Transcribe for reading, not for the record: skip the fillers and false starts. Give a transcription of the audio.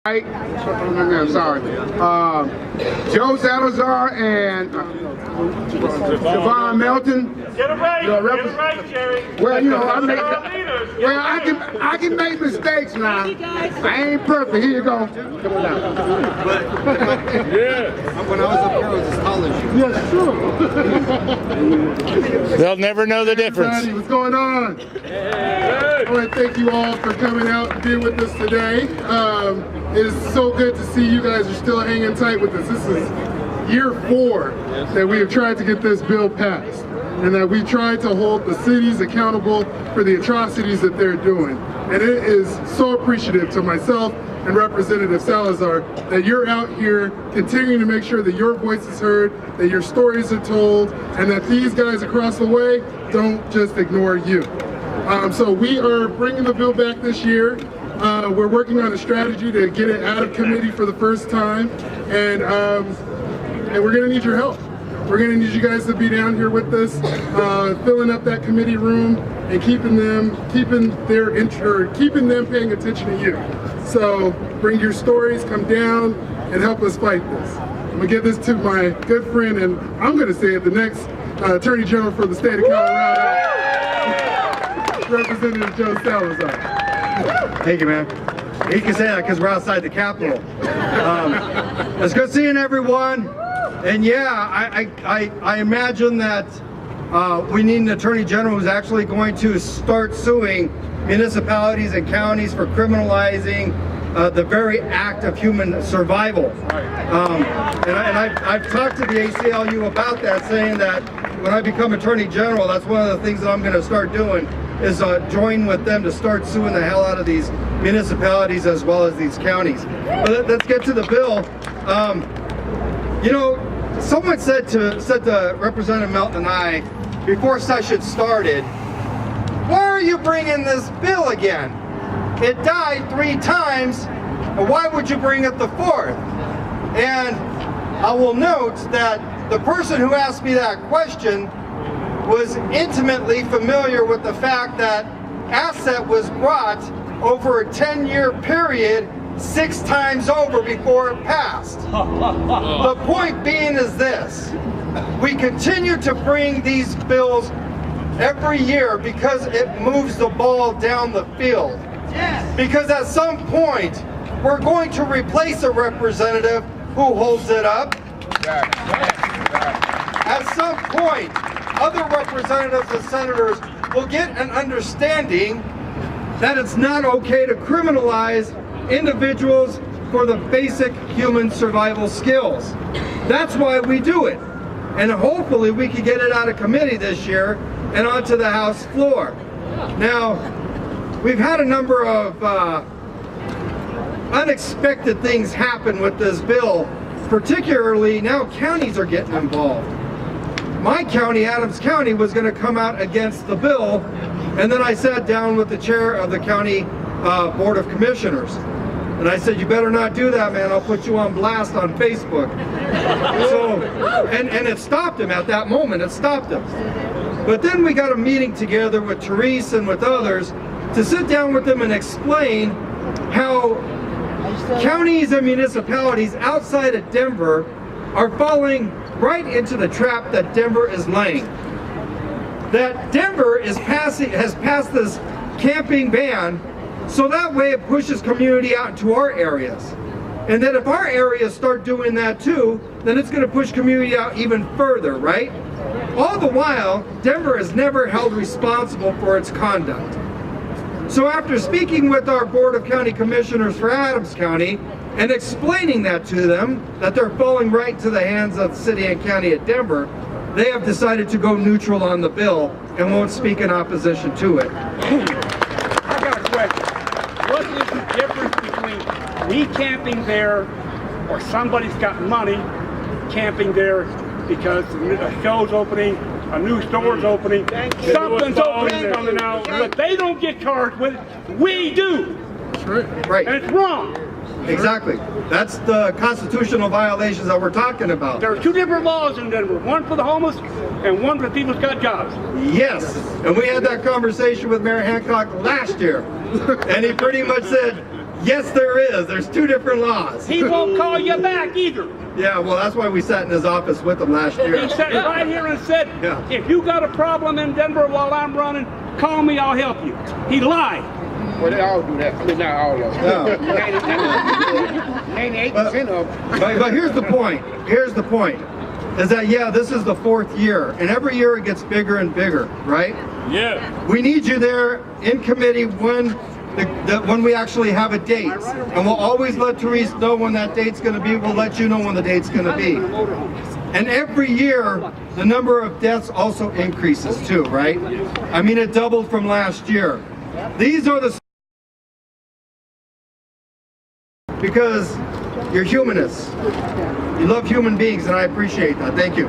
I'm sorry. Joe Salazar and Jovan Melton. Get it right, Jerry. Well, you know, I can make mistakes now. I ain't perfect. Here you go. Come on down. Yeah. When I was up here, I was as tall as you. Yes, sure. They'll never know the difference. What's going on? I want to thank you all for coming out and being with us today. It is so good to see you guys are still hanging tight with us. This is year 4 that we have tried to get this bill passed, and that we tried to hold the cities accountable for the atrocities that they're doing. And it is so appreciative to myself and Representative Salazar that you're out here continuing to make sure that your voice is heard, that your stories are told, and that these guys across the way don't just ignore you. So we are bringing the bill back this year. We're working on a strategy to get it out of committee for the first time, and we're going to need your help. We're going to need you guys to be down here with us, filling up that committee room and keeping them paying attention to you. So bring your stories, come down, and help us fight this. I'm going to give this to my good friend, and I'm going to say it, the next Attorney General for the state of Colorado, Representative Joe Salazar. Thank you, man. He can say that because we're outside the Capitol. It's good seeing everyone. And yeah, I imagine that we need an Attorney General who's actually going to start suing municipalities and counties for criminalizing the very act of human survival. And I've talked to the ACLU about that, saying that when I become Attorney General, that's one of the things that I'm going to start doing, is join with them to start suing the hell out of these municipalities as well as these counties. But let's get to the bill. You know, someone said to Representative Melton and I before session started, "Why are you bringing this bill again? It died 3 times, and why would you bring it the 4th?" And I will note that the person who asked me that question was intimately familiar with the fact that asset was brought over a 10-year period 6 times over before it passed. The point being is this: we continue to bring these bills every year because it moves the ball down the field. Because at some point, we're going to replace a representative who holds it up. At some point, other representatives and senators will get an understanding that it's not okay to criminalize individuals for the basic human survival skills. That's why we do it. And hopefully we can get it out of committee this year and onto the House floor. Now, we've had a number of unexpected things happen with this bill, particularly now counties are getting involved. My county, Adams County, was going to come out against the bill, and then I sat down with the chair of the county Board of Commissioners. And I said, "You better not do that, man. I'll put you on blast on Facebook." So, and it stopped him at that moment. It stopped him. But then we got a meeting together with Therese and with others to sit down with them and explain how counties and municipalities outside of Denver are falling right into the trap that Denver is laying. That Denver has passed this camping ban, so that way it pushes community out into our areas. And that if our areas start doing that too, then it's going to push community out even further, right? All the while, Denver is never held responsible for its conduct. So after speaking with our Board of County Commissioners for Adams County and explaining that to them, that they're falling right into the hands of the city and county of Denver, they have decided to go neutral on the bill and won't speak in opposition to it. I got a question. What is the difference between me camping there or somebody's got money camping there because a show's opening, a new store's opening, something's opening coming out, but they don't get charged with it. We do. Right. And it's wrong. Exactly. That's the constitutional violations that we're talking about. There are 2 different laws in Denver, one for the homeless and one for people who's got jobs. Yes, and we had that conversation with Mayor Hancock last year, and he pretty much said, Yes, there is. There's two different laws. He won't call you back either. Yeah, well, that's why we sat in his office with him last year. He sat right here and said, Yeah. if you got a problem in Denver while I'm running, call me, I'll help you. He lied. Well, they all do that. I mean, not all of them. Yeah. 98% of them. But here's the point. Here's the point. Is that, yeah, this is the 4th year, and every year it gets bigger and bigger, right? Yeah. We need you there in committee when when we actually have a date. And we'll always let Therese know when that date's going to be. We'll let you know when the date's going to be. And every year, the number of deaths also increases too, right? I mean, it doubled from last year. These are the... Because you're humanists. You love human beings, and I appreciate that. Thank you.